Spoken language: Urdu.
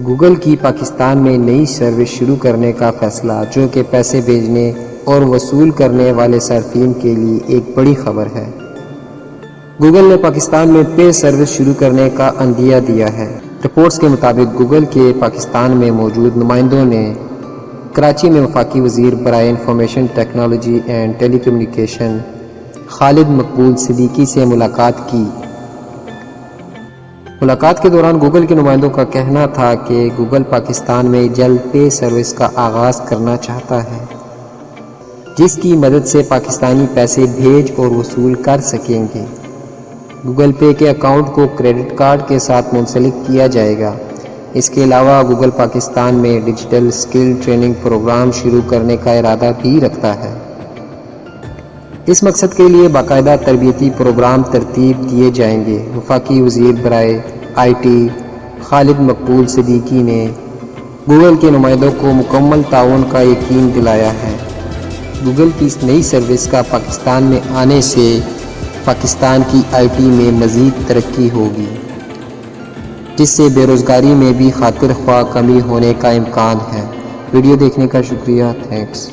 گوگل کی پاکستان میں نئی سروس شروع کرنے کا فیصلہ، جو کہ پیسے بھیجنے اور وصول کرنے والے صارفین کے لیے ایک بڑی خبر ہے۔ گوگل نے پاکستان میں پے سروس شروع کرنے کا عندیہ دیا ہے۔ رپورٹس کے مطابق گوگل کے پاکستان میں موجود نمائندوں نے کراچی میں وفاقی وزیر برائے information technology and telecommunication Khalid Maqbool Siddiqui سے ملاقات کی۔ ملاقات کے دوران گوگل کے نمائندوں کا کہنا تھا کہ گوگل پاکستان میں جلد پے سروس کا آغاز کرنا چاہتا ہے، جس کی مدد سے پاکستانی پیسے بھیج اور وصول کر سکیں گے۔ گوگل پے کے اکاؤنٹ کو کریڈٹ کارڈ کے ساتھ منسلک کیا جائے گا۔ اس کے علاوہ گوگل پاکستان میں ڈیجیٹل اسکل ٹریننگ پروگرام شروع کرنے کا ارادہ بھی رکھتا ہے۔ اس مقصد کے لیے باقاعدہ تربیتی پروگرام ترتیب دیے جائیں گے۔ وفاقی وزیر برائے آئی ٹی خالد مقبول صدیقی نے گوگل کے نمائندوں کو مکمل تعاون کا یقین دلایا ہے۔ گوگل کی اس نئی سروس کا پاکستان میں آنے سے پاکستان کی آئی ٹی میں مزید ترقی ہوگی، جس سے بے روزگاری میں بھی خاطر خواہ کمی ہونے کا امکان ہے۔ ویڈیو دیکھنے کا شکریہ، تھینکس۔